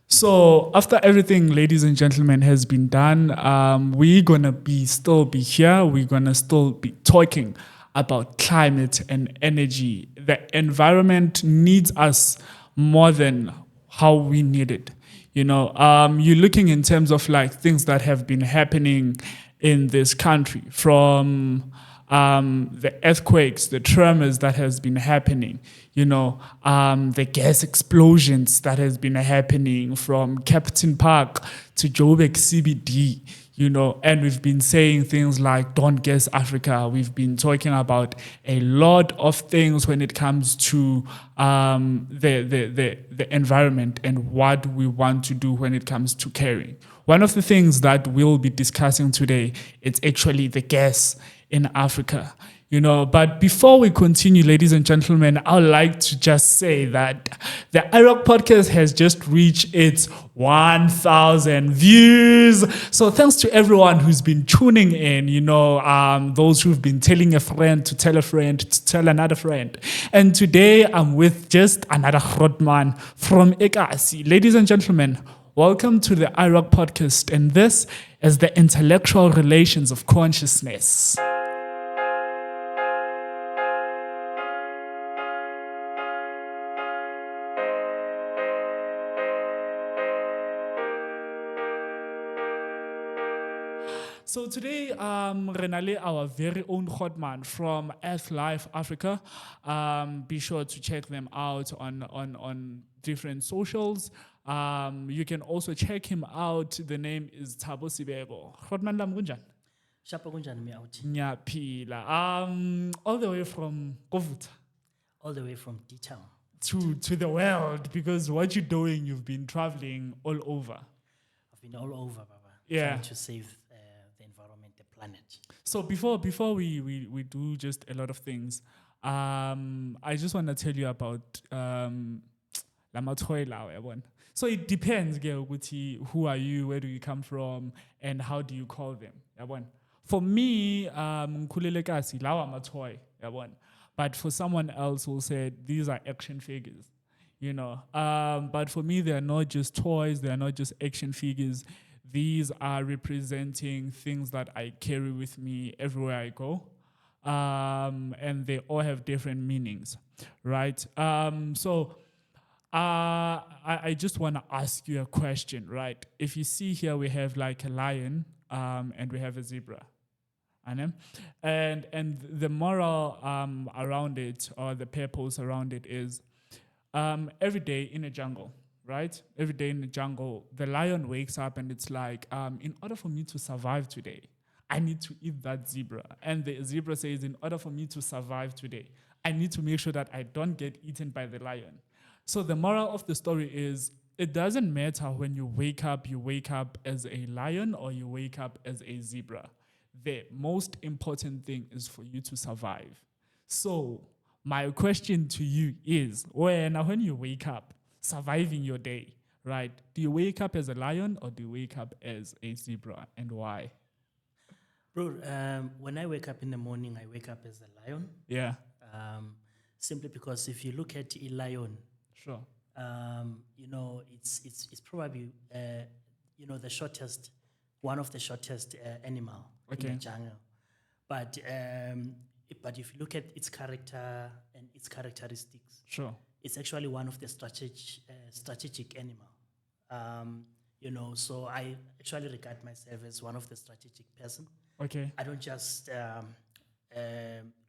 So after everything, ladies and gentlemen, has been done, we're gonna still be here. We're gonna still be talking about climate and energy. The environment needs us more than how we need it. You're looking in terms of like things that have been happening in this country, from the earthquakes, the tremors that has been happening, the gas explosions that has been happening from Captain Park to Joburg CBD, and we've been saying things like don't gas Africa. We've been talking about a lot of things when it comes to the environment and what we want to do when it comes to caring. One of the things that we'll be discussing today is actually the gas in Africa. But before we continue, ladies and gentlemen, I would like to just say that the IroC podcast has just reached its 1,000 views. So thanks to everyone who's been tuning in, those who've been telling a friend to tell tell another friend. And today I'm with just another Rodman from EACOP. Ladies and gentlemen, welcome to the IroC podcast, and this is the intellectual relations of consciousness. So today, Renale, our very own Godman from Earthlife Africa. Be sure to check them out on different socials. You can also check him out. The name is Thabo Sibeko. Godman lam kunjani? Shapa kunjani miyawuthi? Ngiyaphila. All the way from Kovuta. All the way from D-Town. To the world, because what you're doing, you've been traveling all over. I've been all over, Baba. Yeah. Trying to save the environment, the planet. So before we do just a lot of things, I just want to tell you about Lamathoi lawa yabona. So it depends ke ukuthi who are you, where do you come from, and how do you call them yabona. For me, ngikhulele kasi lawa amathoi yabona. But for someone else who said these are action figures, but for me, they are not just toys, they are not just action figures. These are representing things that I carry with me everywhere I go. And they all have different meanings, right? So I just want to ask you a question, right? If you see here, we have like a lion and we have a zebra. And the moral around it, or the purpose around it, is every day in a jungle, right? Every day in the jungle, the lion wakes up and it's like, in order for me to survive today, I need to eat that zebra. And the zebra says, in order for me to survive today, I need to make sure that I don't get eaten by the lion. So the moral of the story is, it doesn't matter when you wake up as a lion or you wake up as a zebra. The most important thing is for you to survive. So my question to you is, when you wake up, surviving your day, right? Do you wake up as a lion or do you wake up as a zebra, and why? Bro, when I wake up in the morning, I wake up as a lion. Yeah. Simply because if you look at a lion, sure. It's probably the shortest, one of the shortest animal in the jungle. But if you look at its character and its characteristics, sure, it's actually one of the strategic animal. So I actually regard myself as one of the strategic person. Okay. I don't just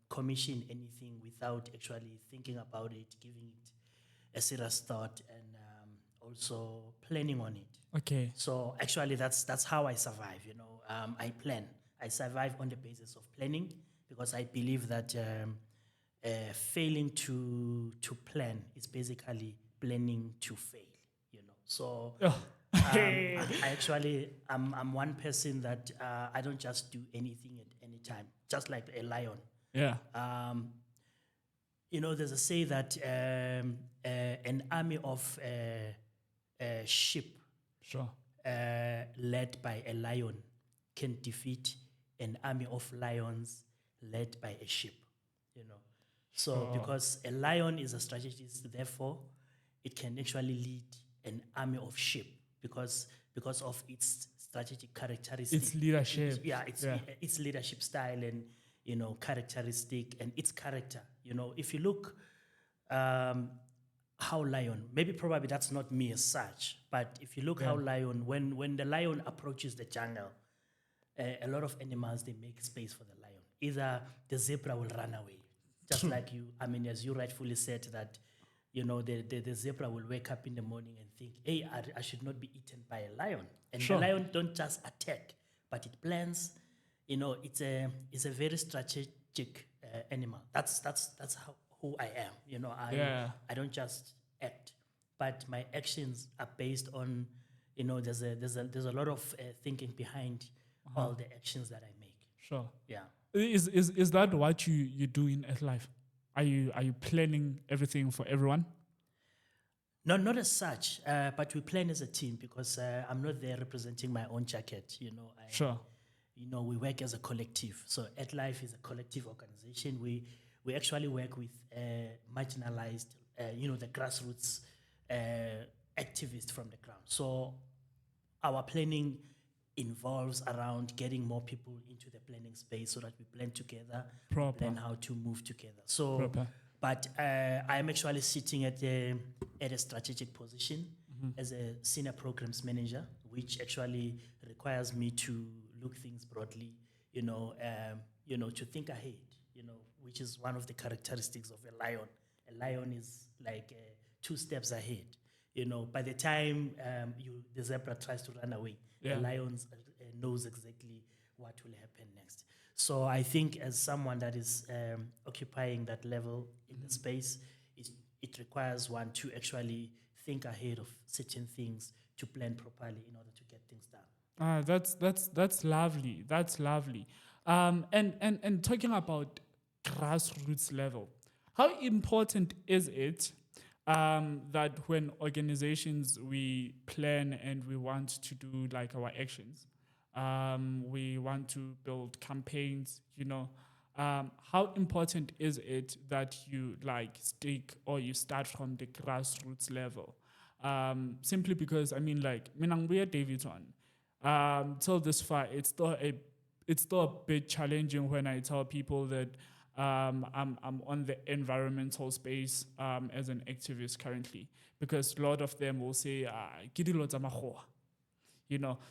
commission anything without actually thinking about it, giving it a serious thought, and also planning on it. Okay. So actually, that's how I survive. I plan. I survive on the basis of planning, because I believe that failing to plan is basically planning to fail. So I'm one person that I don't just do anything at any time, just like a lion. Yeah. There's a say that an army of sheep, sure, led by a lion can defeat an army of lions led by a sheep. So because a lion is a strategist, therefore it can actually lead an army of sheep because of its strategic characteristics. It's leadership. Its leadership style and characteristic and its character. If you look how lion, probably that's not me as such, but if you look how lion, when the lion approaches the jungle, a lot of animals, they make space for the lion. Either the zebra will run away, just like you, as you rightfully said that, the zebra will wake up in the morning and think, hey, I should not be eaten by a lion. And the lion don't just attack, but it plans, it's a very strategic animal. That's who I am. I don't just act, but my actions are based on, there's a lot of thinking behind all the actions that I make. Sure. Yeah. Is that what you do in Earthlife? Are you planning everything for everyone? No, not as such, but we plan as a team because I'm not there representing my own jacket. Sure. We work as a collective. So Earthlife is a collective organization. We actually work with marginalized, the grassroots activists from the ground. So our planning involves around getting more people into the planning space so that we plan together, plan how to move together. So, but I'm actually sitting at a strategic position as a senior programs manager, which actually requires me to look things broadly, to think ahead, which is one of the characteristics of a lion. A lion is like 2 steps ahead. By the time the zebra tries to run away, the lion knows exactly what will happen next. So I think as someone that is occupying that level in the space, it requires one to actually think ahead of certain things to plan properly in order to get things done. That's lovely. That's lovely. And talking about grassroots level, how important is it that when organizations we plan and we want to do like our actions, we want to build campaigns, how important is it that you like stick or you start from the grassroots level? Simply because Minangbuya Davidson, till this far, it's still a bit challenging when I tell people that I'm on the environmental space as an activist currently, because a lot of them will say,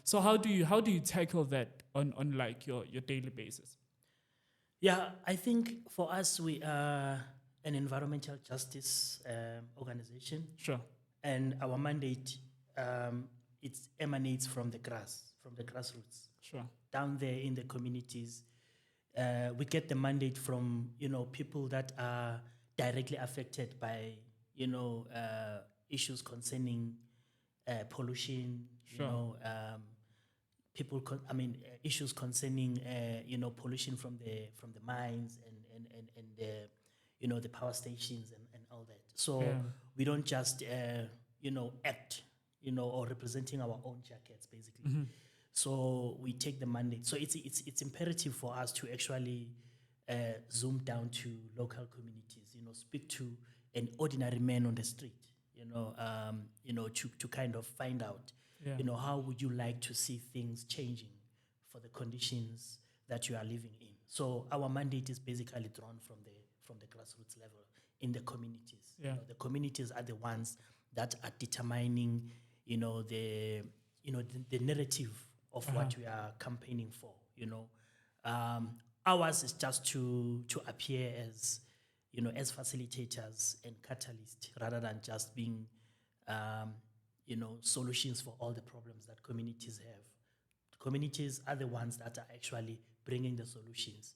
So how do you tackle that on like your daily basis? Yeah, I think for us, we are an environmental justice organization. Sure. And our mandate, it emanates from the grassroots. Sure. Down there in the communities, we get the mandate from, people that are directly affected by, issues concerning pollution, Sure. issues concerning, pollution from the mines and the power stations and all that. So we don't just, act, or representing our own jackets, basically. Mm-hmm. So we take the mandate. So it's imperative for us to actually zoom down to local communities, speak to an ordinary man on the street, to kind of find out, how would you like to see things changing for the conditions that you are living in. So our mandate is basically drawn from the grassroots level in the communities. The communities are the ones that are determining, the narrative of what we are campaigning for. Ours is just to appear as, as facilitators and catalysts rather than just being, solutions for all the problems that communities have. Communities are the ones that are actually bringing the solutions.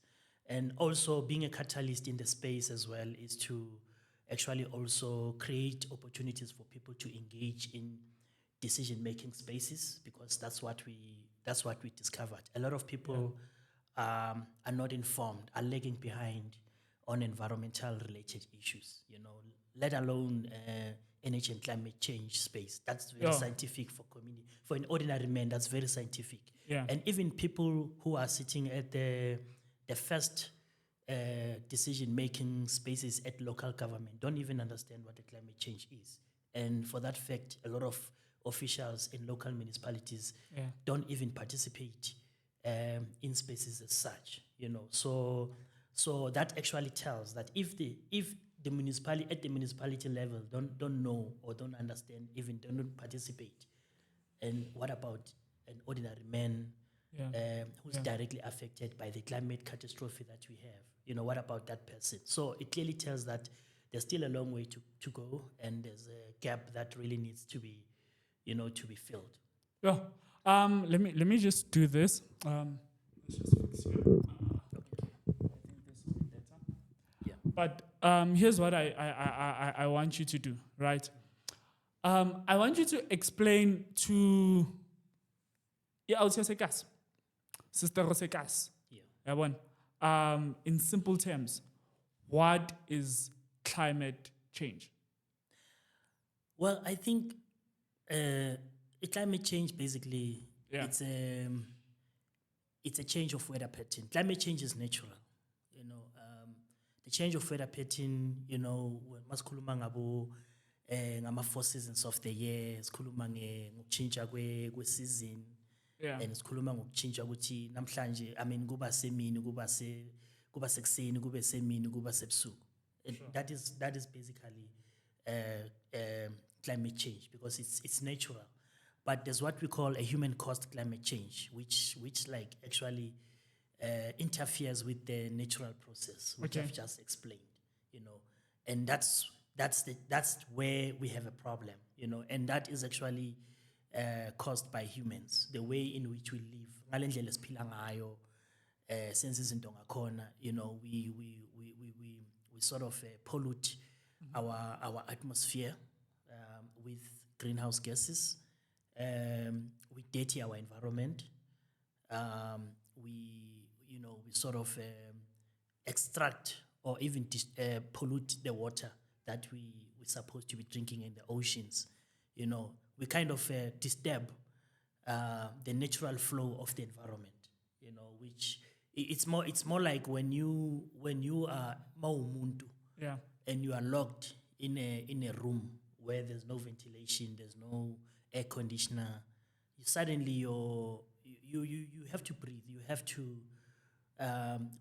And also being a catalyst in the space as well is to actually also create opportunities for people to engage in decision-making spaces, because that's what we discovered. A lot of people are not informed, are lagging behind on environmental related issues, let alone energy and climate change space. That's very scientific for community. For an ordinary man, that's very scientific. Yeah. And even people who are sitting at the first decision-making spaces at local government don't even understand what the climate change is. And for that fact, a lot of officials in local municipalities don't even participate in spaces as such, So that actually tells that if the municipality at the municipality level don't know or don't understand, even don't participate, and what about an ordinary man who's directly affected by the climate catastrophe that we have? What about that person? So it clearly tells that there's still a long way to go, and there's a gap that really needs to be, to be filled. Yeah. Let me just do this. Let's just fix here. Okay. I think this will be better. Yeah. But here's what I want you to do, right? I want you to explain to Sekas, Sister Sekas, in simple terms, what is climate change? Well, I think climate change basically it's a change of weather pattern. Climate change is natural, the change of weather pattern. When masikhuluma ngabo ngama four seasons of the year, sikhuluma ngokuchintsha kwe-season, and sikhuluma ngokuchintsha ukuthi namhlanje kuba semini, kuba sekuseni, kube semini, kuba sebusuku. That is basically climate change, because it's natural. But there's what we call a human-caused climate change, which like actually interferes with the natural process, which I've just explained. And that's where we have a problem. And that is actually caused by humans, the way in which we live. Ngale ndlela esiphila ngayo, senze izinto ngakhona, we sort of pollute our atmosphere with greenhouse gases. We dirty our environment. We sort of extract or even pollute the water that we're supposed to be drinking in the oceans. We kind of disturb the natural flow of the environment. Which it's more like when you are maumuntu, and you are locked in a room where there's no ventilation, there's no air conditioner. Suddenly you have to breathe. You have to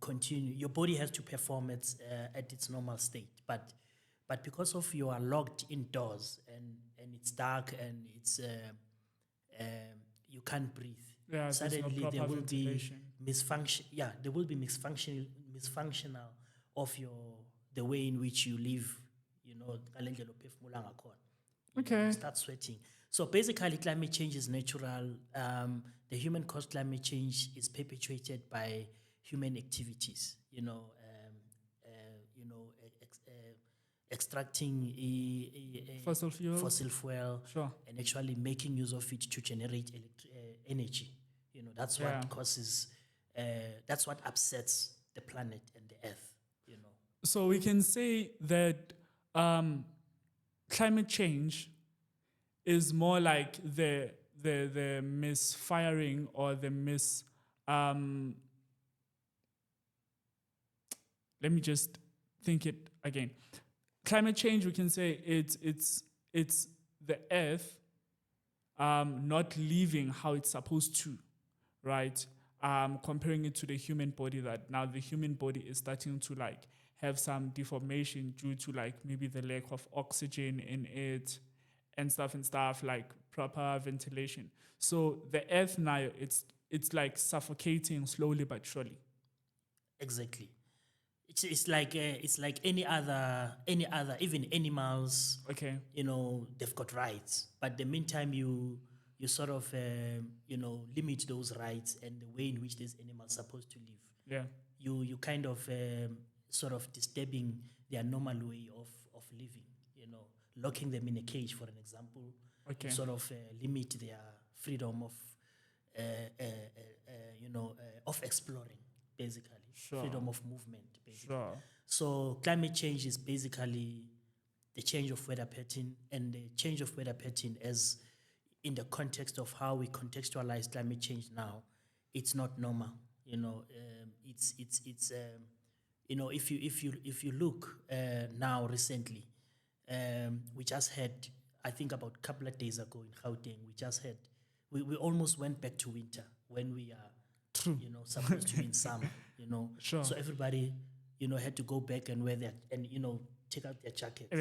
continue. Your body has to perform at its normal state. But because of you are locked indoors and it's dark and it's you can't breathe. Yeah, suddenly no there will ventilation. be misfunction. Yeah, there will be misfunctional of the way in which you live. Okay. Start sweating. So basically, climate change is natural. The human-caused climate change is perpetuated by human activities. Extracting Fossil fuel, sure, and actually making use of it to generate energy. That's what causes. That's what upsets the planet and the Earth. So we can say that climate change is more like the misfiring or the let me just think it again. Climate change, we can say it's the Earth not living how it's supposed to, right? Comparing it to the human body, that now the human body is starting to like have some deformation due to like maybe the lack of oxygen in it and stuff like proper ventilation. So the Earth now, it's like suffocating slowly but surely. Exactly. It's like any other even animals. Okay. They've got rights, but the meantime you sort of limit those rights and the way in which these animals are supposed to live. Yeah. You kind of sort of disturbing their normal way of living. Locking them in a cage, for an example. Okay. Sort of limit their freedom of exploring, basically. Sure. Freedom of movement, basically. Sure. So climate change is basically the change of weather pattern, and the change of weather pattern as in the context of how we contextualize climate change now, it's not normal. It's if you look now recently, we just had I think about a couple of days ago in Gauteng, we almost went back to winter when we are, supposed to be in summer, Sure. So everybody, had to go back and wear that and, take out their jackets. You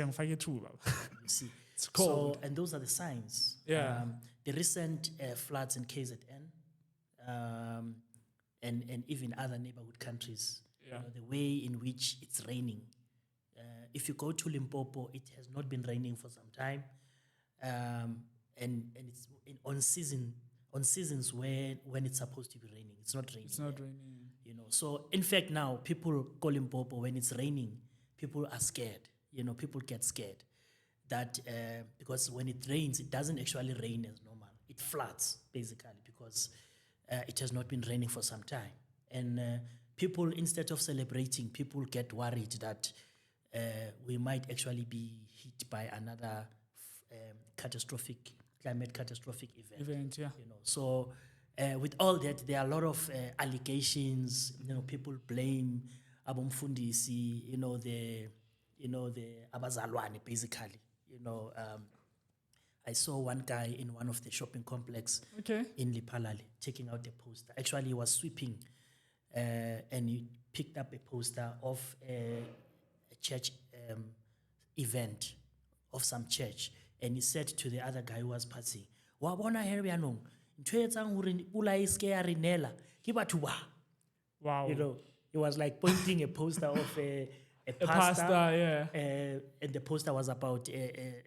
See. It's cold. So, and those are the signs. Yeah. The recent floods in KZN and even other neighborhood countries, the way in which it's raining. If you go to Limpopo, it has not been raining for some time. And it's on seasons when it's supposed to be raining. It's not raining. It's not raining. So in fact now people call Limpopo when it's raining, people are scared. People get scared that because when it rains, it doesn't actually rain as normal. It floods basically because it has not been raining for some time. And people, instead of celebrating, people get worried that we might actually be hit by another climate catastrophic event. So with all that, there are a lot of allegations. People blame abomfundisi. The abazalwane basically. I saw one guy in one of the shopping complex in Lipalale taking out a poster. Actually, he was sweeping, and he picked up a poster of a church event of some church, and he said to the other guy who was passing, "Wabona here yanong, ntho e etsang hore pula e ske ya re nela ke batho ba." Wow. He was like pointing a poster of a pastor, and the poster was about a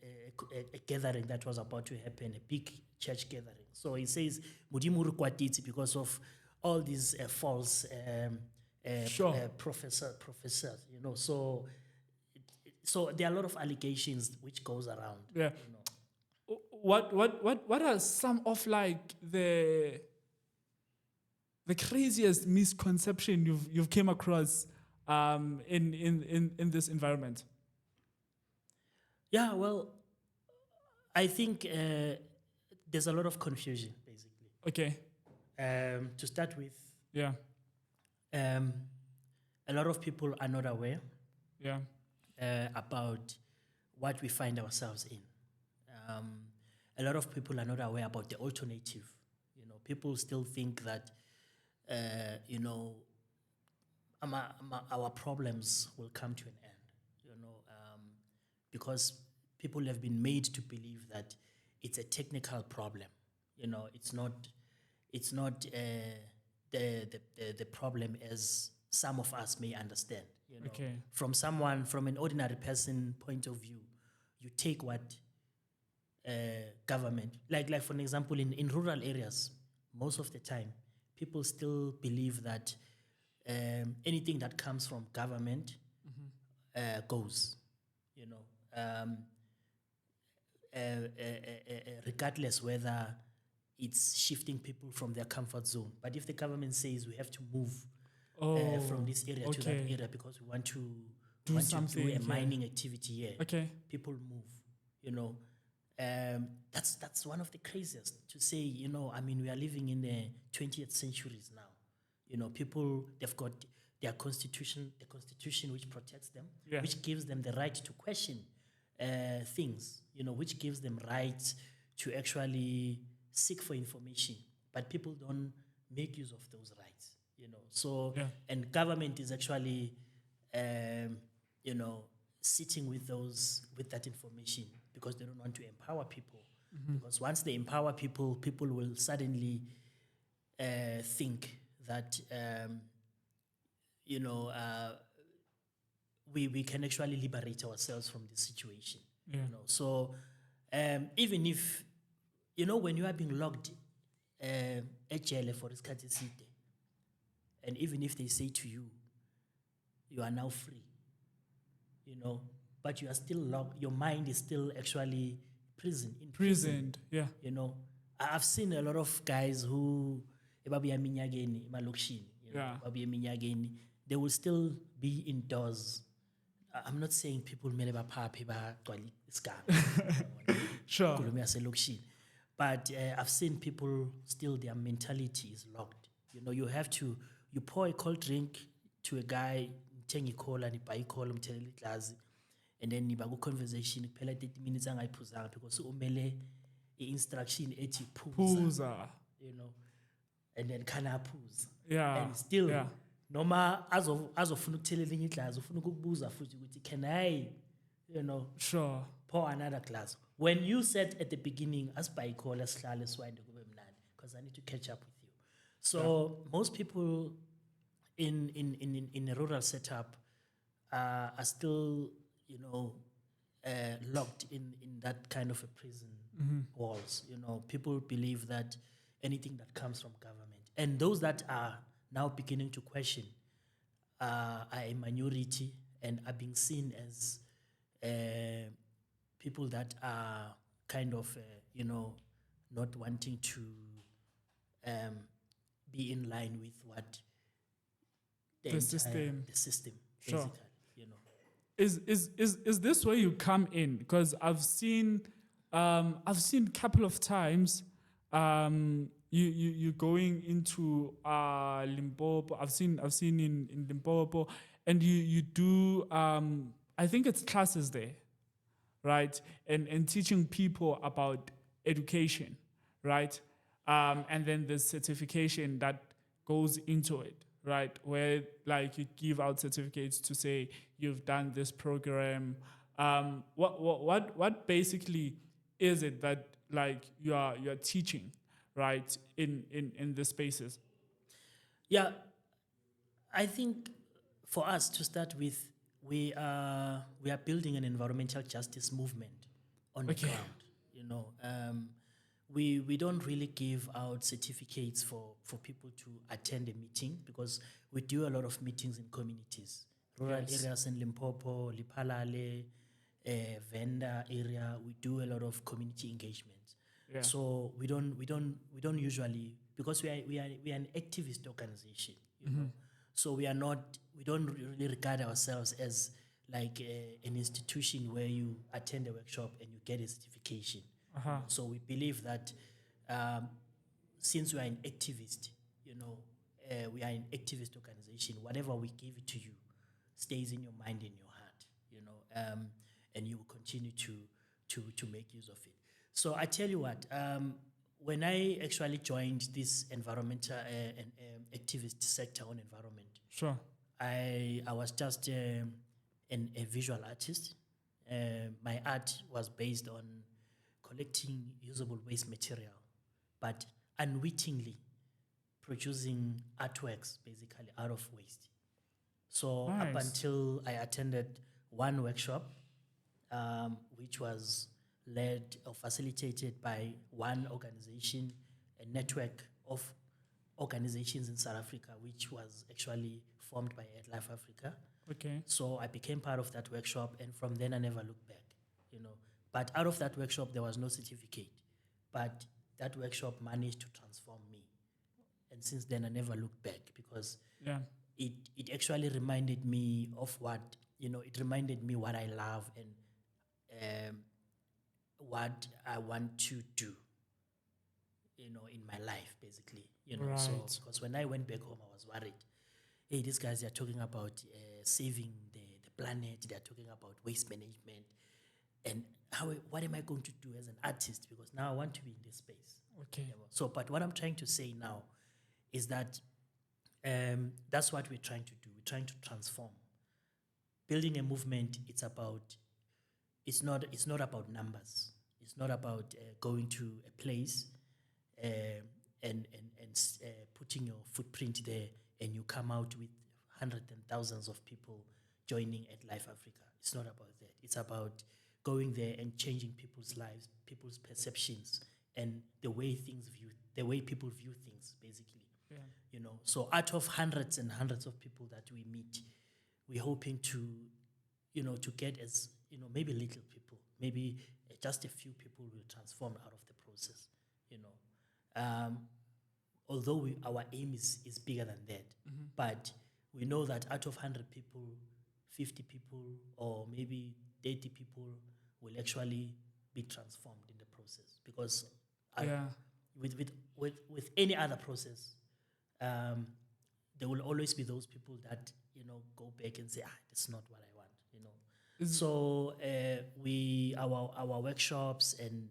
gathering that was about to happen, a big church gathering. So he says, "Modimo re kwatetse because of all these false professors, So there are a lot of allegations which goes around. Yeah. What are some of like the craziest misconception you've came across in this environment? Yeah, well, I think there's a lot of confusion, basically. Okay. To start with, a lot of people are not aware about what we find ourselves in. A lot of people are not aware about the alternative. People still think that, our problems will come to an end, because people have been made to believe that it's a technical problem. It's not the problem as some of us may understand. From an ordinary person point of view, you take what government, like for an example, in rural areas, most of the time, people still believe that anything that comes from government goes, regardless whether it's shifting people from their comfort zone. But if the government says we have to move from this area to that area because we want to do a mining activity here, people move, that's one of the craziest to say, we are living in the 20th centuries now. People, they've got their constitution, the constitution which protects them, which gives them the right to question things, which gives them rights to actually seek for information. But people don't make use of those rights, and government is actually, sitting with that information because they don't want to empower people. Because once they empower people, people will suddenly think that, we can actually liberate ourselves from this situation. So even if, when you are being locked at jail for isikhathi eside, and even if they say to you, you are now free, but you are still locked, your mind is still actually imprisoned. I've seen a lot of guys who they will still be indoors. I'm not saying people Sure. But I've seen people still, their mentality is locked. You pour a cold drink to a guy, tengi cola, ni buy cola, glass, and then niba ku-conversation kuphela 30 minutes angayiphuzanga because umele i-instruction ethi phuza, you know, and then khana aphuza. Yeah. And still, Yeah. noma azofuna ukuthela elinye iglass, ufuna ukukubuza futhi ukuthi can I, you know, Sure. pour another glass. When you said at the beginning, asibayikhola sihlale siwayinde kube mnandi, because I need to catch up with you. So most people in a rural setup are still, you know, locked in that kind of a prison walls. You know, people believe that anything that comes from government, and those that are now beginning to question are a minority and are being seen as people that are kind of, you know, not wanting to be in line with what The system. the system, Sure. basically, you know. Is this where you come in? Because I've seen couple of times you going into Limpopo. I've seen in Limpopo, and you do I think it's classes there, right? And teaching people about education, right? And then the certification that goes into it, right? Where like you give out certificates to say you've done this program. What basically is it that like you're teaching, right? In the spaces? Yeah, I think for us to start with, we are building an environmental justice movement on the ground. You know, we don't really give out certificates for people to attend a meeting, because we do a lot of meetings in communities, rural areas in Limpopo, Lipalale, Venda area. We do a lot of community engagements. Yeah. So we don't usually, because we are an activist organization, you know. So we don't really regard ourselves as like an institution where you attend a workshop and you get a certification. So we believe that since we are an activist, you know, we are an activist organization, whatever we give it to you stays in your mind and your heart, you know, and you will continue to make use of it. So I tell you what, when I actually joined this environmental and activist sector on environment, Sure. I was just a visual artist. My art was based on collecting usable waste material, but unwittingly producing artworks basically out of waste. So up Nice. until I attended one workshop, which was led or facilitated by one organization, a network of organizations in South Africa, which was actually formed by Earthlife Africa. Okay. So I became part of that workshop, and from then I never looked back, you know. But out of that workshop, there was no certificate. But that workshop managed to transform me. And since then, I never looked back, because it actually reminded me of what, you know, it reminded me what I love and what I want to do, you know, in my life, basically, you know. Right. So, because when I went back home, I was worried. Hey, these guys, they're talking about saving the planet. They're talking about waste management. And what am I going to do as an artist? Because now I want to be in this space. Okay. You know? So, but what I'm trying to say now is that that's what we're trying to do. We're trying to transform. Building a movement, it's not about numbers. It's not about going to a place and putting your footprint there, and you come out with hundreds and thousands of people joining Earthlife Africa. It's not about that. It's about going there and changing people's lives, people's perceptions, and the way people view things, basically. Yeah. You know, so out of hundreds and hundreds of people that we meet, we're hoping to, you know, to get as, you know, maybe little people, maybe just a few people will transform out of the process, you know. Although our aim is bigger than that, but we know that out of 100 people, 50 people, or maybe 30 people will actually be transformed in the process. Because with any other process, there will always be those people that, you know, go back and say, that's not what I want, you know. So our workshops and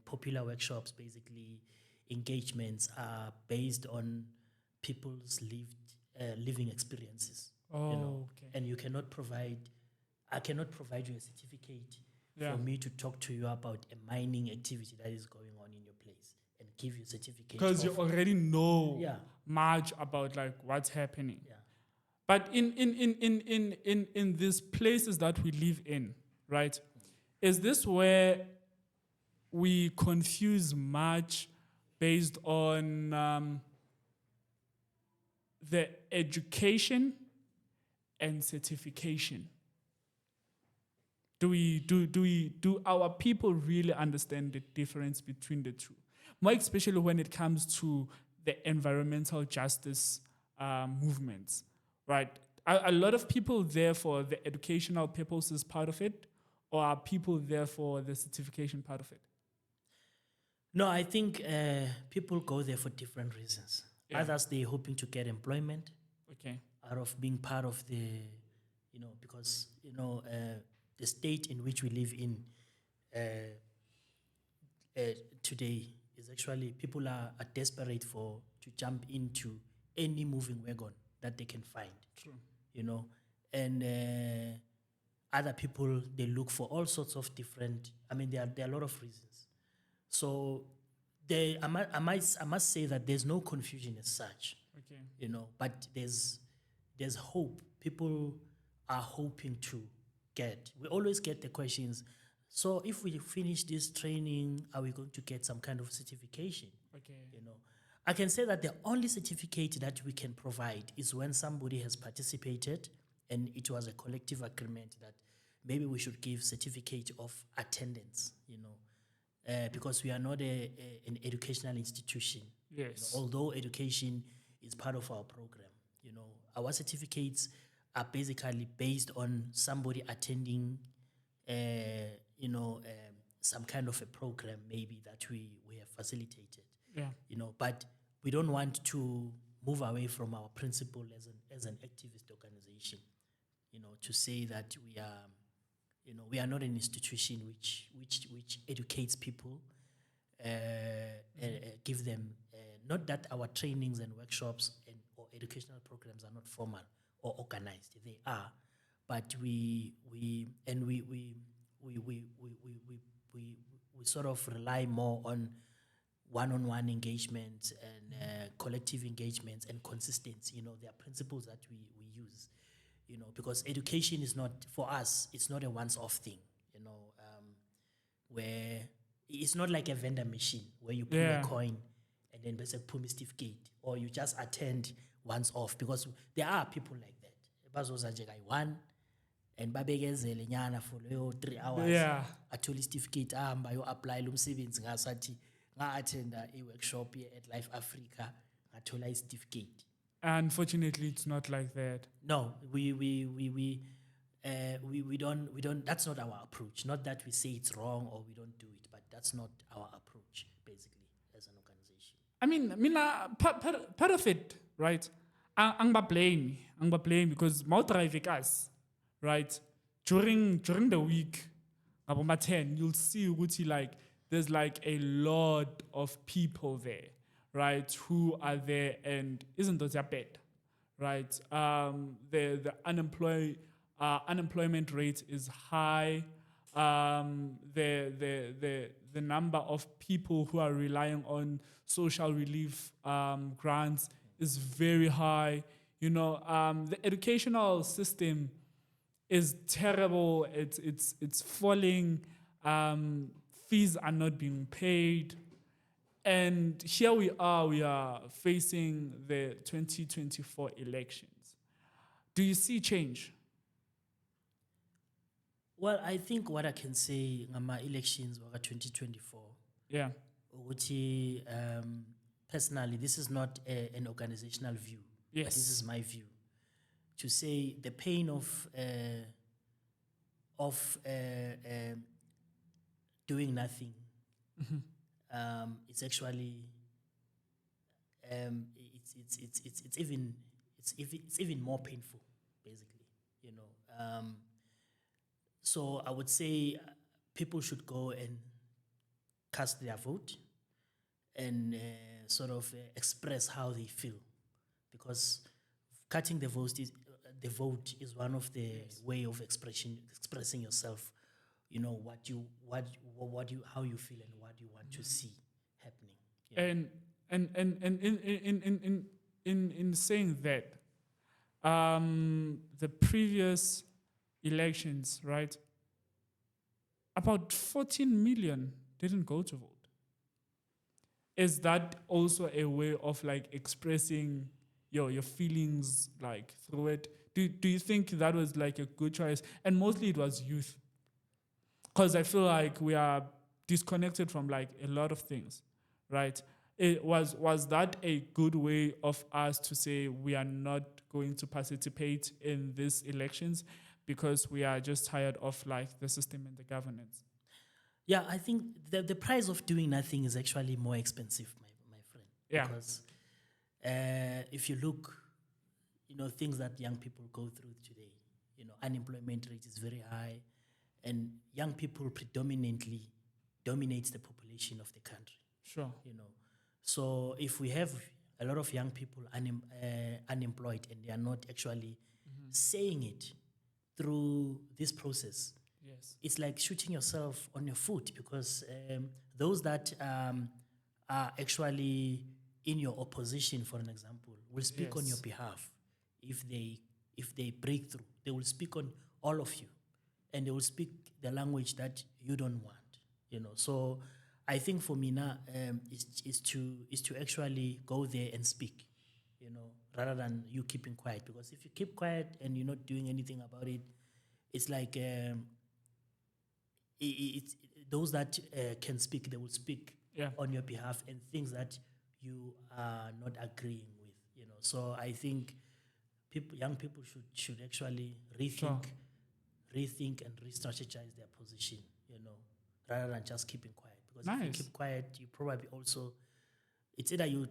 popular workshops, basically engagements, are based on people's living experiences. Okay. And I cannot provide you a certificate Yeah. for me to talk to you about a mining activity that is going on in your place and give you a certificate. Because you already know Yeah. much about like what's happening. Yeah. But in these places that we live in, right? Is this where we confuse much based on the education and certification? Do our people really understand the difference between the two? More especially when it comes to the environmental justice movements, right? Are a lot of people there for the educational purposes part of it, or are people there for the certification part of it? No, I think people go there for different reasons. Yeah. Others, they're hoping to get employment Okay. out of being part of the, because, the state in which we live in today is actually, people are desperate to jump into any moving wagon that they can find. True. And other people, they look for all sorts of different, there are a lot of reasons. So I must say that there's no confusion as such. Okay. But there's hope. People are hoping to get. We always get the questions. So if we finish this training, are we going to get some kind of certification? Okay. I can say that the only certificate that we can provide is when somebody has participated and it was a collective agreement that maybe we should give certificate of attendance, because we are not an educational institution. Yes. Although education is part of our program, our certificates are basically based on somebody attending, some kind of a program maybe that we have facilitated. Yeah. But we don't want to move away from our principle as an activist organization, to say that we are not an institution which educates people, give them, not that our trainings and workshops or educational programs are not formal or organized. They are, but we sort of rely more on one-on-one engagements and collective engagements and consistency. There are principles that we use, because education is not, for us, it's not a once-off thing, where it's not like a vendor machine where you pull a coin and then there's a certificate, or you just attend once off, because there are people like that. Bazoza nje kayi-1 and babekezele nyana for leyo 3 hours. Yeah. Athole certificate ahamba yo apply lo msebenzi ngasathi nga-attenda i-workshop ye-Earthlife Africa ngathola i-certificate. Unfortunately, it's not like that. No, we don't. That's not our approach. Not that we say it's wrong or we don't do it, but that's not our approach, basically, as an organization. I mean, mina part of it, right? Angba blame because mau drive cars, right? During the week, about 10, you'll see ukuthi like there's like a lot of people there, right? Who are there and isn't that bad, right? The unemployment rate is high. The number of people who are relying on social relief grants is very high. The educational system is terrible. It's falling. Fees are not being paid. And here we are facing the 2024 elections. Do you see change? Well, I think what I can say ngama elections waka 2024. Yeah. Ukuthi, personally, this is not an organizational view. Yes. But this is my view. To say the pain of doing nothing. It's actually it's even more painful, basically. So I would say people should go and cast their vote and sort of express how they feel, because cutting the vote is one of the way of expressing yourself. You know what you how you feel and what you want to see happening. you know. And in saying that, the previous elections, right? About 14 million didn't go to vote. Is that also a way of like expressing your feelings like through it? Do you think that was like a good choice? And mostly it was youth, because I feel like we are disconnected from like a lot of things, right? It was that a good way of us to say we are not going to participate in these elections because we are just tired of like the system and the governance? Yeah, I think the price of doing nothing is actually more expensive, my friend. Yeah. Because if you look, things that young people go through today, unemployment rate is very high, and young people predominantly dominates the population of the country. Sure. So if we have a lot of young people unemployed and they are not actually saying it through this process, Yes. it's like shooting yourself on your foot, because those that are actually in your opposition, for an example, will speak on your Yes. behalf. If they break through, they will speak on all of you, and they will speak the language that you don't want. So I think for me now, is to actually go there and speak, rather than you keeping quiet. Because if you keep quiet and you're not doing anything about it, it's like it's those that can speak, they will speak Yeah. on your behalf, and things that you are not agreeing with. So I think young people should actually Sure. rethink and re-strategize their position, rather than just keeping quiet. Because if you Nice. keep quiet, you probably also, it's either you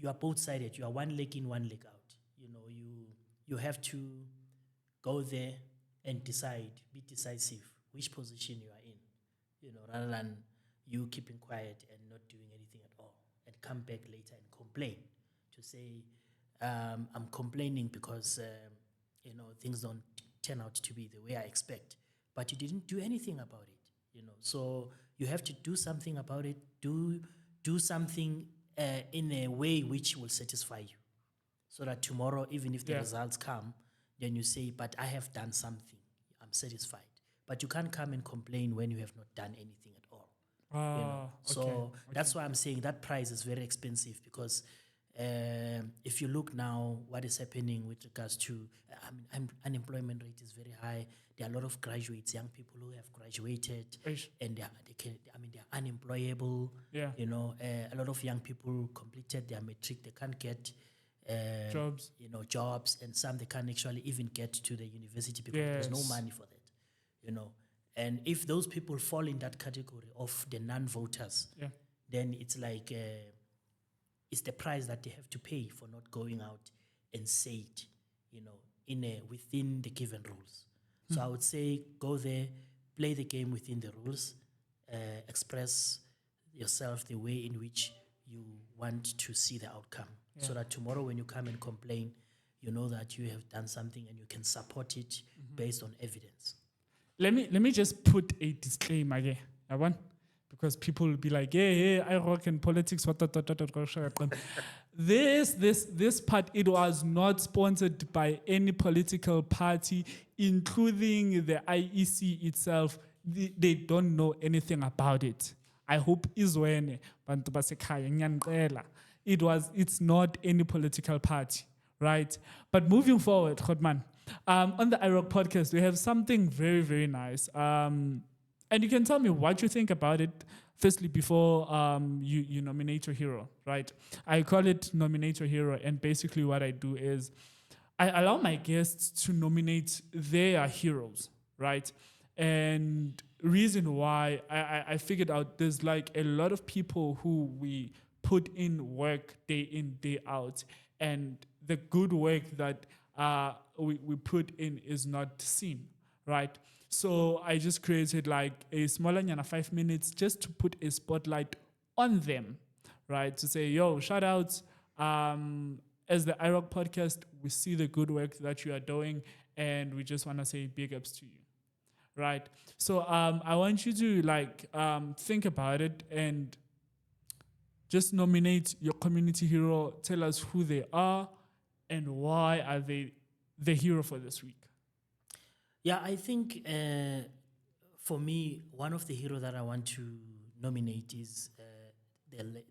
are both sided. You are one leg in, one leg out. You have to go there and be decisive which position you are in, rather than you keeping quiet and not doing anything at all, and come back later and complain to say, I'm complaining because things don't turn out to be the way I expect, but you didn't do anything about it. So you have to do something about it. Do something in a way which will satisfy you, so that tomorrow, even if the Yeah. results come, then you say, but I have done something, I'm satisfied. But you can't come and complain when you have not done anything at all. So Okay. that's why I'm saying that price is very expensive, because if you look now what is happening with regards to unemployment rate is very high. There are a lot of graduates, young people who have graduated, Ish. and they're unemployable. Yeah. A lot of young people completed their matric, they can't get Jobs. jobs, and some they can't actually even get to the university because there's no Yes. money for that. And if those people fall in that category of the non-voters, Yeah. then it's like it's the price that they have to pay for not going out and say it, within the given rules. So I would say go there, play the game within the rules, express yourself the way in which you want to see the outcome, so that tomorrow when you come and complain, you know that you have done something and you can support it based on evidence. Let me just put a disclaimer here. I want, because people will be like, yeah, I rock in politics. This part, it was not sponsored by any political party, including the IEC itself. They don't know anything about it. I hope izwene bantu basekhaya ngiyanicela. It's not any political party, right? But moving forward, Khotman, on the IroC podcast, we have something very, very nice. And you can tell me what you think about it, firstly, before you nominate your hero, right? I call it Nominate Your Hero, and basically what I do is I allow my guests to nominate their heroes, right? And reason why I figured out there's like a lot of people who we put in work day in, day out, and the good work that we put in is not seen, right? So I just created like a smaller nyana 5 minutes just to put a spotlight on them, right? To say, yo, shout outs. As the IroC podcast, we see the good work that you are doing, and we just want to say big ups to you, right? So I want you to like think about it and just nominate your community hero. Tell us who they are and why are they the hero for this week. Yeah, I think for me, one of the heroes that I want to nominate is the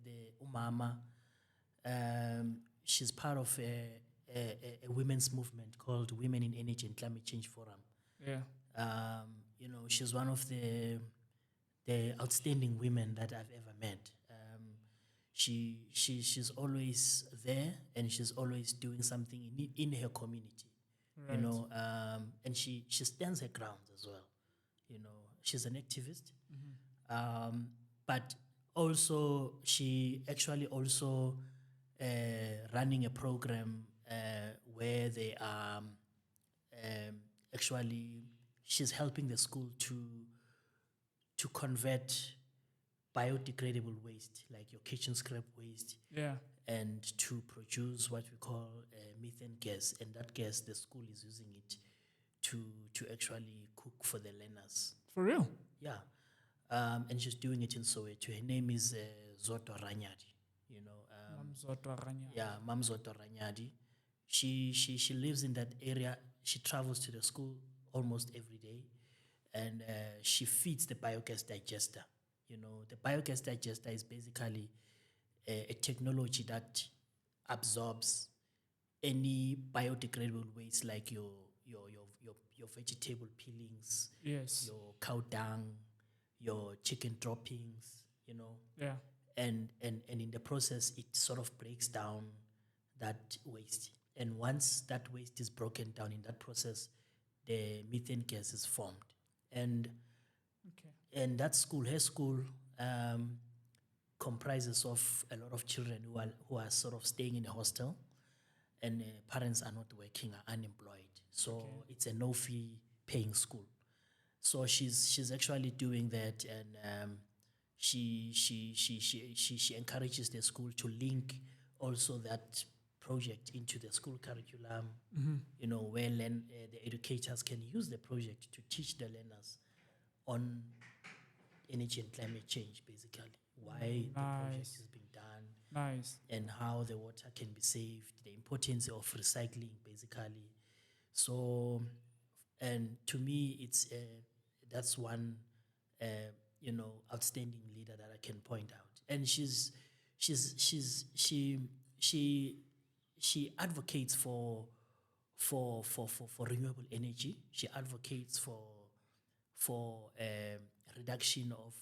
Umama. She's part of a women's movement called Women in Energy and Climate Change Forum. Yeah. She's one of the outstanding women that I've ever met. She's always there, and she's always doing something in her community. Right. And she stands her grounds as well. She's an activist, but also she actually also running a program where they are actually she's helping the school to convert biodegradable waste like your kitchen scrap waste Yeah. and to produce what we call methane gas, and that gas the school is using it to actually cook for the learners. For real? Yeah. And she's doing it in Soweto. Her name is Zoto Ranyadi. Mamzotwa Ranya. Yeah, Mam Zoto Ranyadi. She lives in that area. She travels to the school almost every day, and she feeds the biogas digester. The biogas digester is basically a technology that absorbs any biodegradable waste like your vegetable peelings, Yes. your cow dung, your chicken droppings, Yeah. and in the process it sort of breaks down that waste. And once that waste is broken down in that process, the methane gas is formed. And Okay. that school, her school, comprises of a lot of children who are sort of staying in a hostel, and parents are not working, are unemployed. So it's a no-fee paying school. So she's actually doing that, and she encourages the school to link also that project into the school curriculum. Where the educators can use the project to teach the learners on energy and climate change, basically why the project is being done. Nice. And how the water can be saved, the importance of recycling, basically. So, and to me, it's that's one outstanding leader that I can point out. And she advocates for renewable energy. She advocates for reduction of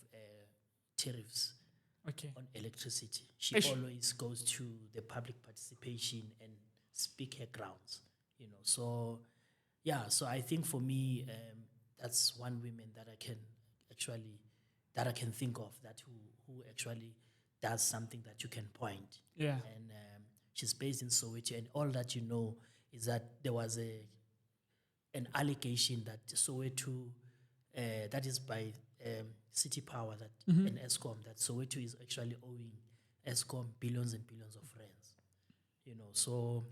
tariffs Okay. on electricity. She Eish. always goes to the public participation and speak her grounds. So yeah. So I think for me, that's one woman that I can think of that who actually does something that you can point. Yeah. And she's based in Soweto, and all that is that there was an allegation that Soweto, that is by City Power, that and ESCOM, that Soweto is actually owing ESCOM billions and billions of rands. So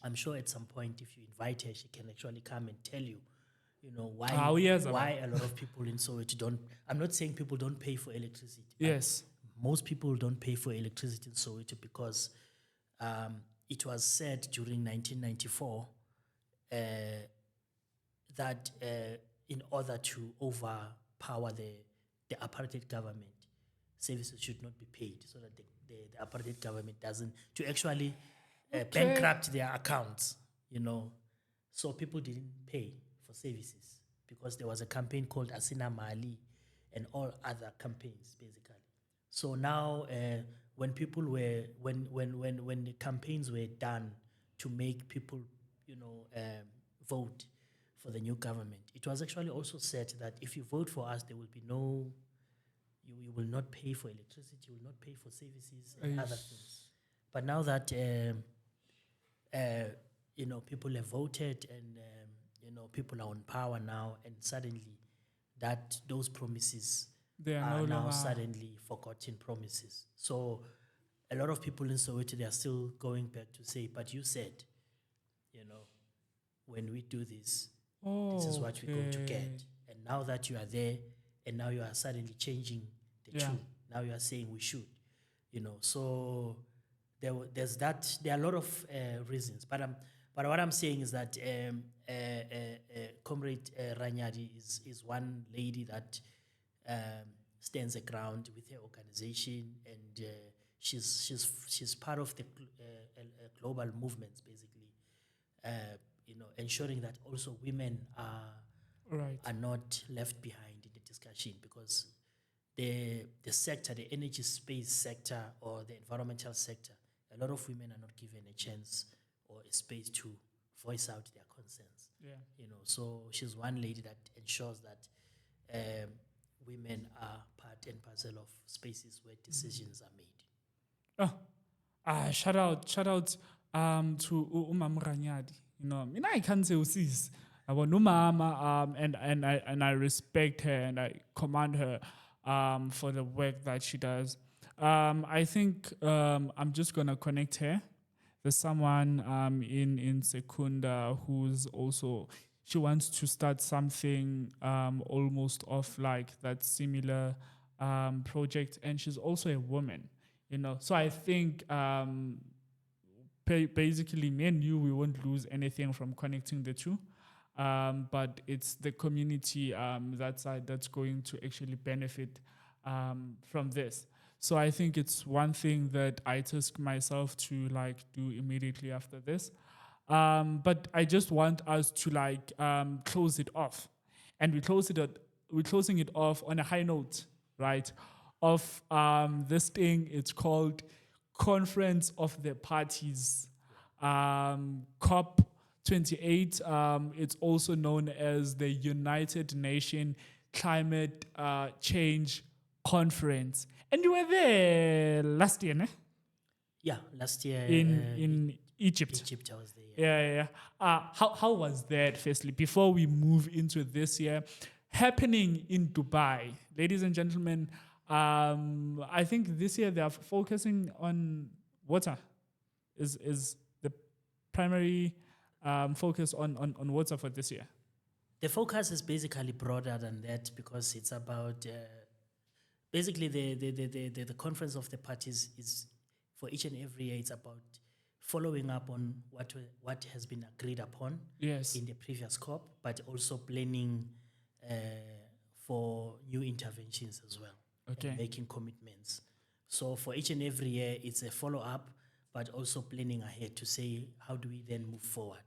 I'm sure at some point, if you invite her, she can actually come and tell you, why yes, why a lot of people in Soweto don't. I'm not saying people don't pay for electricity. Yes. Most people don't pay for electricity in Soweto because it was said during 1994 that in order to overpower the apartheid government, services should not be paid, so that the apartheid government doesn't, to actually bankrupt their accounts, So people didn't pay for services because there was a campaign called Asina Mali and all other campaigns, basically. So now, when the campaigns were done to make people, vote for the new government, it was actually also said that if you vote for us, there will be you will not pay for electricity, you will not pay for services and other things. But now that people have voted, and people are on power now, and suddenly those promises They are are no now longer. suddenly forgotten promises. So a lot of people in Soweto, they are still going back to say, but you said, when we do this, this is what we're going to get. And now that you are there, and now you are suddenly changing the tune. Now you are saying we should, So there's that. There are a lot of reasons, but what I'm saying is that Comrade Ranyadi is one lady that stands a ground with her organization, and she's part of the global movements, basically. Ensuring that also women are not left behind in the discussion, because the sector, the energy space sector or the environmental sector, a lot of women are not given a chance or a space to voice out their concerns. So she's one lady that ensures that women are part and parcel of spaces where decisions are made. Shout out to Umam Ranyadi. I can't say usis. I want Umama, and I respect her and I commend her for the work that she does. I think I'm just gonna connect her. There's someone in Secunda who's also, she wants to start something almost of like that similar project, and she's also a woman. So I think basically me and you, we won't lose anything from connecting the two, but it's the community that side that's going to actually benefit from this. So I think it's one thing that I task myself to like do immediately after this, but I just want us to like close it off, and we're closing it off on a high note, right? Of this thing, it's called Conference of the Parties, COP 28. It's also known as the United Nations Climate Change Conference. And you were there last year, ne? Yeah, last year in Egypt. Egypt, I was there. Yeah. How was that, firstly, before we move into this year? Happening in Dubai, ladies and gentlemen, I think this year they are focusing on water. Is the primary focus on water for this year? The focus is basically broader than that, because it's about basically the conference of the parties is for each and every year. It's about following up on what has been agreed upon in the previous COP, but also planning for new interventions as well. And making commitments. So for each and every year, it's a follow-up, but also planning ahead to say, how do we then move forward?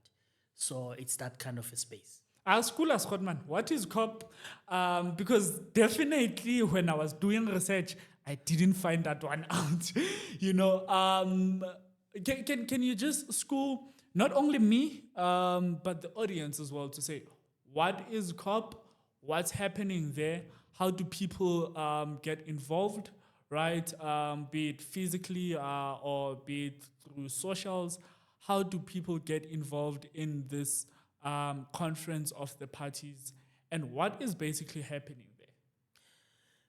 So it's that kind of a space. School as Godman, what is COP? Because definitely when I was doing research, I didn't find that one out. Can you just school not only me, but the audience as well, to say, what is COP? What's happening there? How do people get involved, right? Be it physically or be it through socials. How do people get involved in this conference of the parties? And what is basically happening there?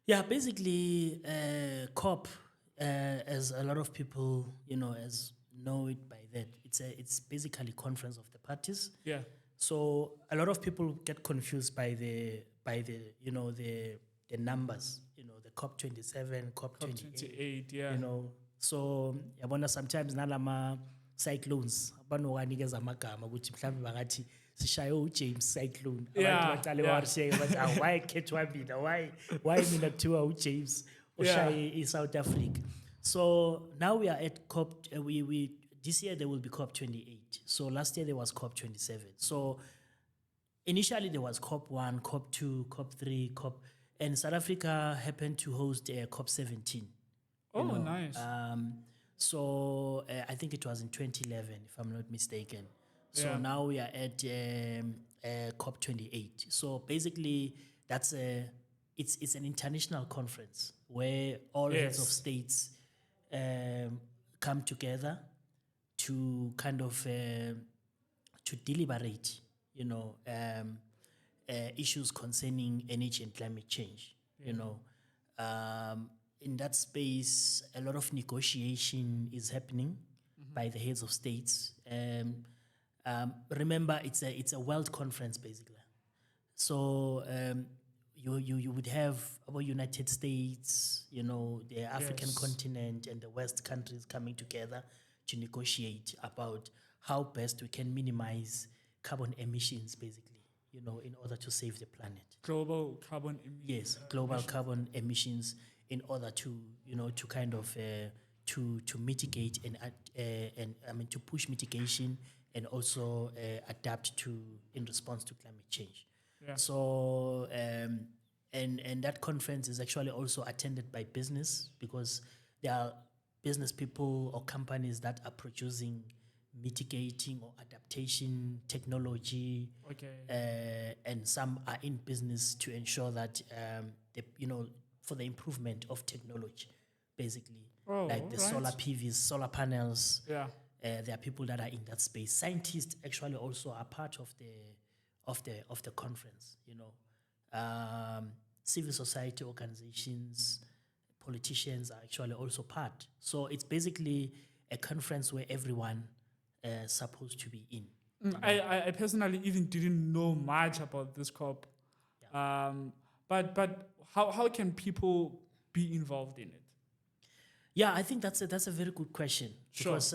Yeah, basically, COP, as a lot of people, as know it by that, it's basically conference of the parties. Yeah. So a lot of people get confused by the numbers, the COP 27, COP 28, yeah. So yabona sometimes nalama cyclones abanowanikeza amagama ukuthi mhlawumbe bangathi sishaye uJames cyclone abantu baqale warishe bathi why khethwa mina why mina kuthiwa uJames oshaye eSouth Africa. So now we are at COP we this year there will be COP 28. So last year there was COP 27. So initially there was COP 1, COP 2, COP 3, and South Africa happened to host COP 17. Nice. So I think it was in 2011, if I'm not mistaken. So now we are at COP 28. So basically, it's an international conference where all heads of states come together to kind of to deliberate issues concerning energy and climate change. In that space, a lot of negotiation is happening by the heads of states. Remember, it's a world conference basically. So you would have our United States, the African continent and the West countries coming together to negotiate about how best we can minimize carbon emissions, basically, in order to save the planet. Global carbon emissions. Yes, global carbon emissions in order to, to kind of to mitigate and to push mitigation and also adapt in response to climate change. Yeah. So and that conference is actually also attended by business, because there are business people or companies that are producing mitigating or adaptation technology. Okay. And some are in business to ensure that for the improvement of technology, basically, like the solar PVs, solar panels. Yeah. There are people that are in that space. Scientists actually also are part of the conference. Civil society organizations, politicians are actually also part. So it's basically a conference where everyone is supposed to be in. I personally even didn't know much about this COP. Yeah. But how can people be involved in it? Yeah, I think that's a very good question. Sure. Because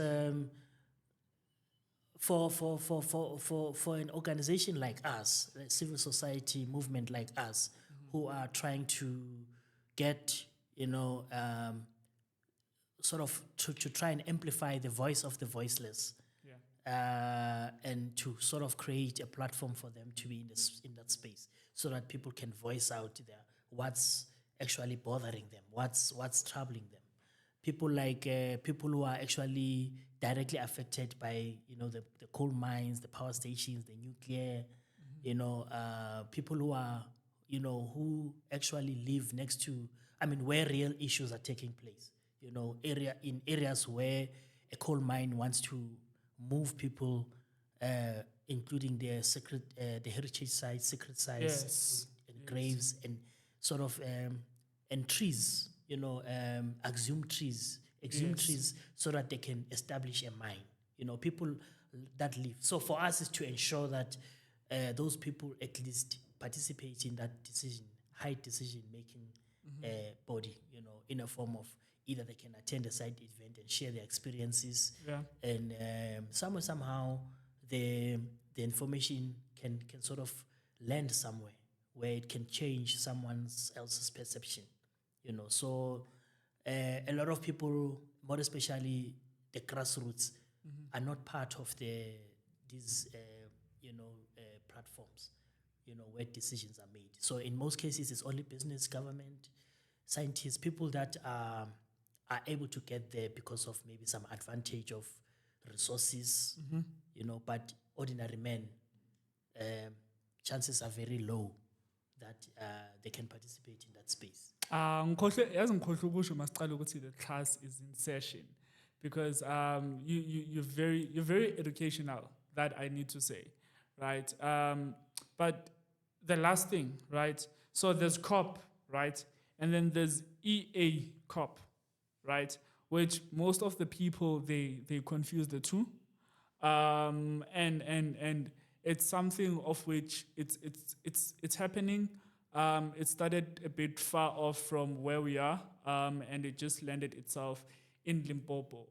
for an organization like us, a civil society movement like us, who are trying to get, sort of to try and amplify the voice of the voiceless, and to sort of create a platform for them to be in that space, so that people can voice out what's actually bothering them, what's troubling them. People like people who are actually directly affected by the coal mines, the power stations, the nuclear, people who are who actually live next to, where real issues are taking place. In areas where a coal mine wants to move people, including their the heritage sites, sacred sites, and graves, and sort of and trees. Exhume trees, so that they can establish a mine. People that live. So for us is to ensure that those people at least participate in that high decision making body. In a form of either they can attend a side event and share their experiences, and somehow the information can sort of land somewhere where it can change someone else's perception. So a lot of people, more especially the grassroots, are not part of these platforms, where decisions are made. So in most cases, it's only business, government, scientists, people that are able to get there because of maybe some advantage of resources, but ordinary men, chances are very low that they can participate in that space. Ngikhohle ukusho masiqala ukuthi the class is in session, because you're very educational, that I need to say, right? But the last thing, right? So there's COP, right? And then there's EACOP, right? Which most of the people they confuse the two, and it's something of which it's happening. It started a bit far off from where we are, and it just landed itself in Limpopo.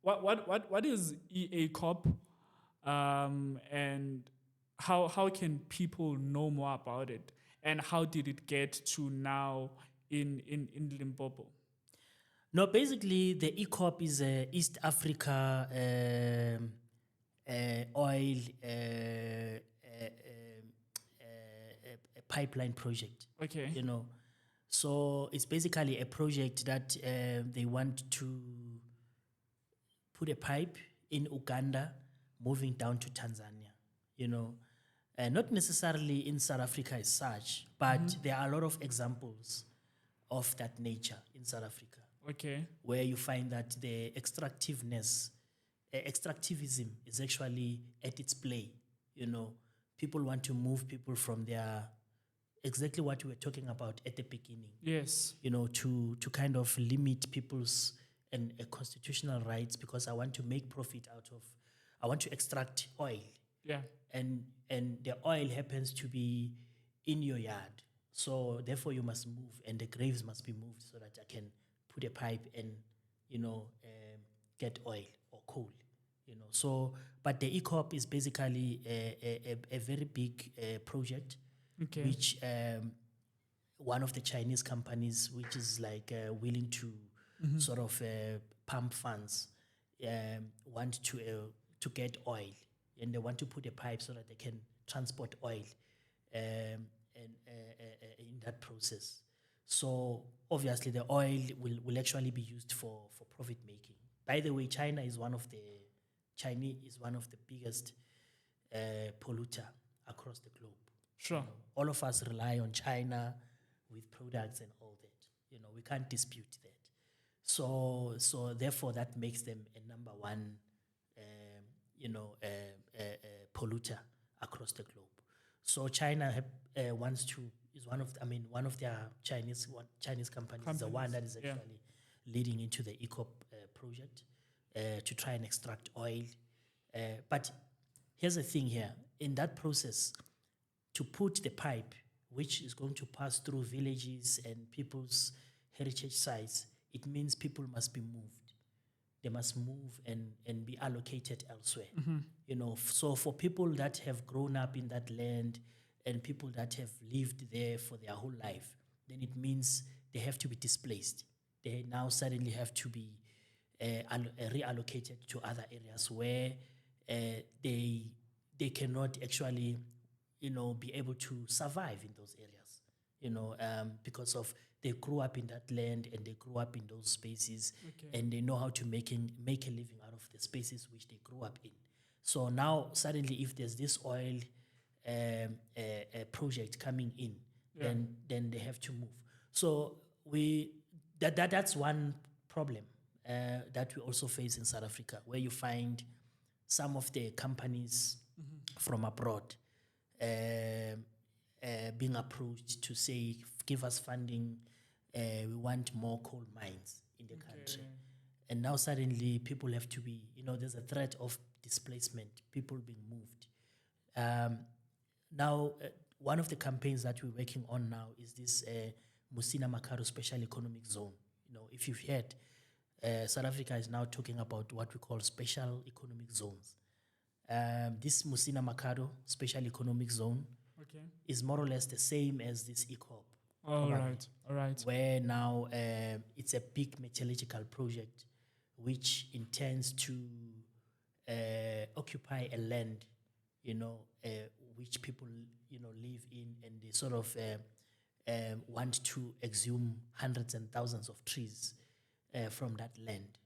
What is EACOP, and how can people know more about it, and how did it get to now in Limpopo? No, basically the EACOP is a East Africa oil pipeline project. Okay. So it's basically a project that they want to put a pipe in Uganda, moving down to Tanzania. Not necessarily in South Africa as such, but there are a lot of examples of that nature in South Africa. Okay. Where you find that the extractivism is actually at its play, People want to move people from their, exactly what we were talking about at the beginning, Yes. to kind of limit people's and constitutional rights, because I want to make profit I want to extract oil. Yeah. And the oil happens to be in your yard. So therefore you must move, and the graves must be moved so that I can put a pipe and, get oil or coal. So, but the EACOP is basically a very big project, Okay. which one of the Chinese companies, which is like willing to sort of pump funds, want to get oil, and they want to put a pipe so that they can transport oil, and in that process. So obviously the oil will actually be used for profit making. By the way, China is one of the biggest polluter across the globe. Sure. All of us rely on China with products and all that. We can't dispute that. So therefore that makes them a number one, polluter across the globe. So China is one of their Chinese companies, the one that is actually leading into the EACOP project to try and extract oil. But here's the thing here. In that process, to put the pipe, which is going to pass through villages and people's heritage sites, it means people must be moved. They must move and be allocated elsewhere. So for people that have grown up in that land and people that have lived there for their whole life, then it means they have to be displaced. They now suddenly have to be reallocated to other areas where they cannot actually, be able to survive in those areas, because of they grew up in that land and they grew up in those spaces, and they know how to make a living out of the spaces which they grew up in. So now suddenly, if there's this oil project coming in, then they have to move. So that's one problem that we also face in South Africa, where you find some of the companies from abroad being approached to say, give us funding, we want more coal mines in the country. And now suddenly people have to be, there's a threat of displacement, people being moved. Now, one of the campaigns that we're working on now is this Musina Makaro Special Economic Zone. If you've heard, South Africa is now talking about what we call special economic zones. This Musina Makaro Special Economic Zone is more or less the same as this EACOP. All right. Where now it's a big metallurgical project which intends to occupy a land, which people, live in, and they sort of want to exhume hundreds and thousands of trees from that land.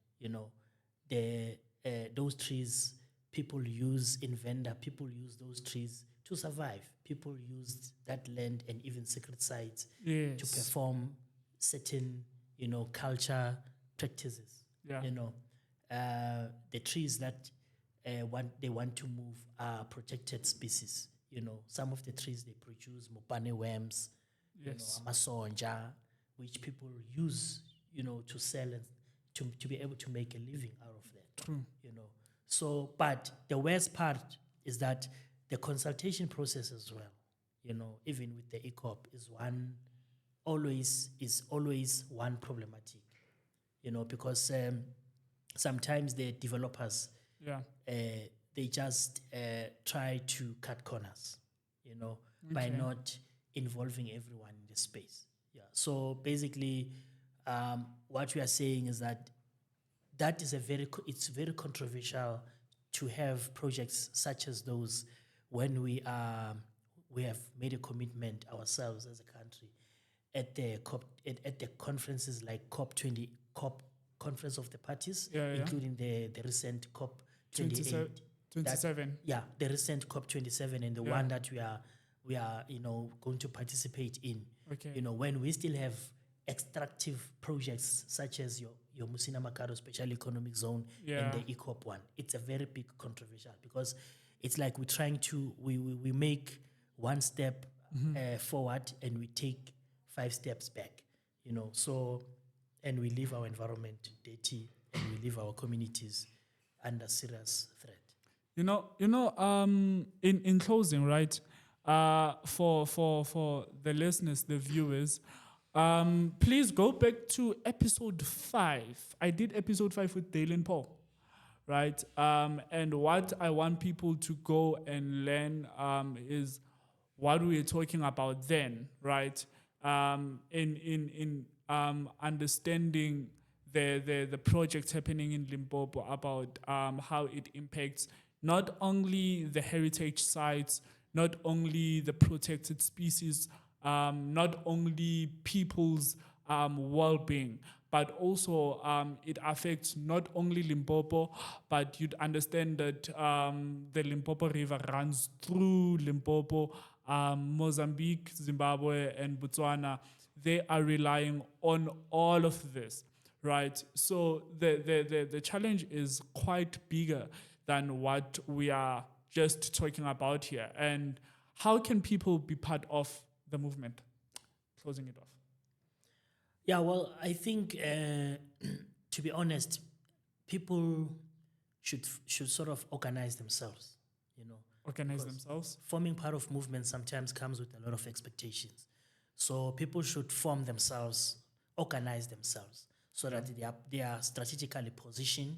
Those trees people use in Venda, people use those trees to survive. People use that land and even sacred sites to perform certain, culture practices. The trees that they want to move are protected species. Some of the trees they produce mopane worms, amasonja, which people use, to sell and to be able to make a living out of that. True. So, but the worst part is that the consultation process as well, even with the EACOP is always one problematic, because sometimes the developers, they just try to cut corners, by not involving everyone in the space. So basically, what we are saying is that is it's very controversial to have projects such as those when we have made a commitment ourselves as a country at the conferences like COP Conference of the Parties, including the recent COP 28. 27. The recent COP 27 and the one that we are going to participate in. When we still have extractive projects such as your Musina Makaro Special Economic Zone and the EACOP one, it's a very big controversial, because it's like we're trying to, we make one step forward and we take 5 steps back, so, and we leave our environment dirty and we leave our communities under serious threat. In closing, right? For the listeners, the viewers, please go back to episode 5. I did episode 5 with Dale and Paul, right? And what I want people to go and learn is what we were talking about then, right? In understanding the projects happening in Limpopo, about how it impacts not only the heritage sites, not only the protected species, not only people's well-being, but also it affects not only Limpopo, but you'd understand that the Limpopo River runs through Limpopo, Mozambique, Zimbabwe, and Botswana. They are relying on all of this, right? So the challenge is quite bigger than what we are just talking about here. And how can people be part of the movement? Closing it off. Yeah, well, I think, to be honest, people should sort of organize themselves, Organize themselves. Forming part of movement sometimes comes with a lot of expectations. So people should form themselves, organize themselves, so that they are strategically positioned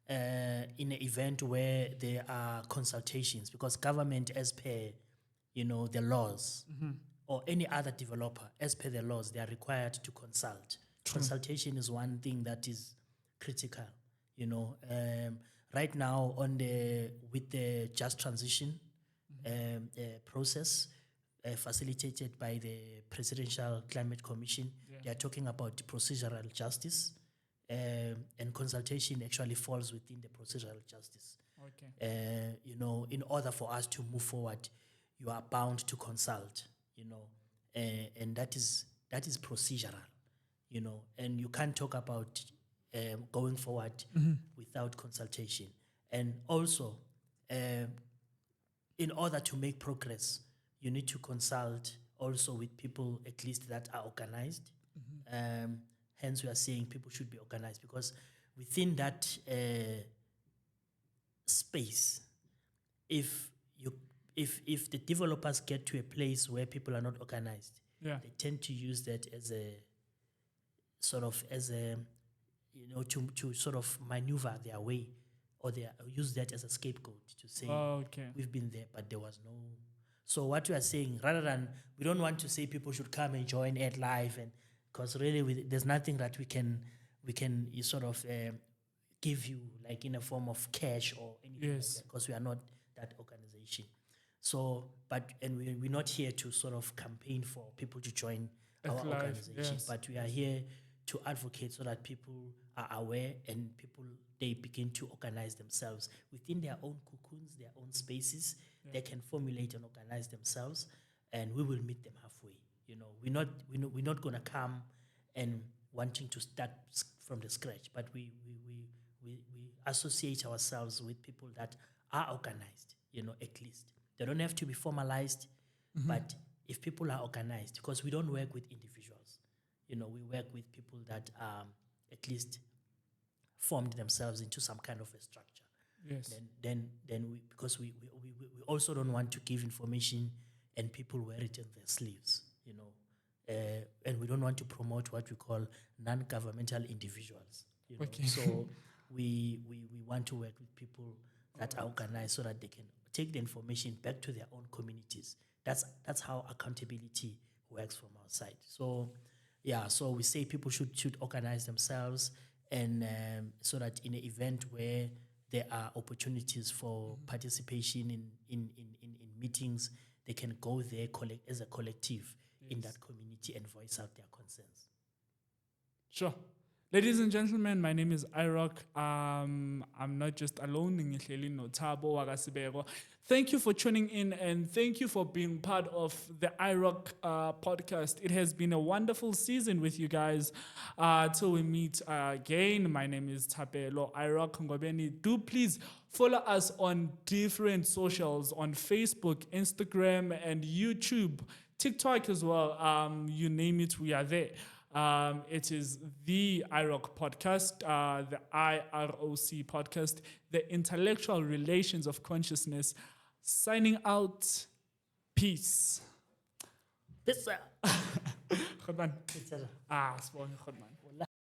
in an event where there are consultations, because government, as per the laws, or any other developer, as per the laws, they are required to consult. Consultation is one thing that is critical. Right now with the just transition process facilitated by the Presidential Climate Commission, they are talking about procedural justice, and consultation actually falls within the procedural justice. Okay. In order for us to move forward, you are bound to consult, and that is procedural, and you can't talk about going forward without consultation. And also, in order to make progress, you need to consult also with people at least that are organized. Hence, we are saying people should be organized, because within that space, if the developers get to a place where people are not organized, they tend to use that as a sort of to sort of maneuver their way, or they use that as a scapegoat to say, we've been there, but there was no. So what we are saying, rather than, we don't want to say people should come and join Earthlife, and because really there's nothing that we can sort of give you, like in a form of cash or anything like that, because we are not that organization. So, we're not here to sort of campaign for people to join our organization, but we are here to advocate so that people are aware, and they begin to organize themselves within their own cocoons, their own spaces. They can formulate and organize themselves, and we will meet them halfway. We're not gonna come and wanting to start from the scratch, but we associate ourselves with people that are organized. At least they don't have to be formalized, but if people are organized, because we don't work with individuals, we work with people that at least formed themselves into some kind of a structure. Yes. Then we, because we also don't want to give information and people wear it on their sleeves, and we don't want to promote what we call non-governmental individuals. So we want to work with people that are organized, so that they can take the information back to their own communities. That's how accountability works from our side. So so we say people should organize themselves, and so that in an event where there are opportunities for participation in meetings, they can go there as a collective in that community and voice out their concerns. Sure. Ladies and gentlemen, my name is IroC. I'm not just alone. Ngihleli no Thabo waka Sibeko. Thank you for tuning in and thank you for being part of the IroC podcast. It has been a wonderful season with you guys. Till we meet again, my name is Thabo IroC Ngobeni. Do please follow us on different socials on Facebook, Instagram, and YouTube, TikTok as well. You name it, we are there. It is the IroC podcast, the IROC podcast, the Intellectual Relations of Consciousness. Signing out. Peace. Peace. Goed man. Peace. Spawn, goed man.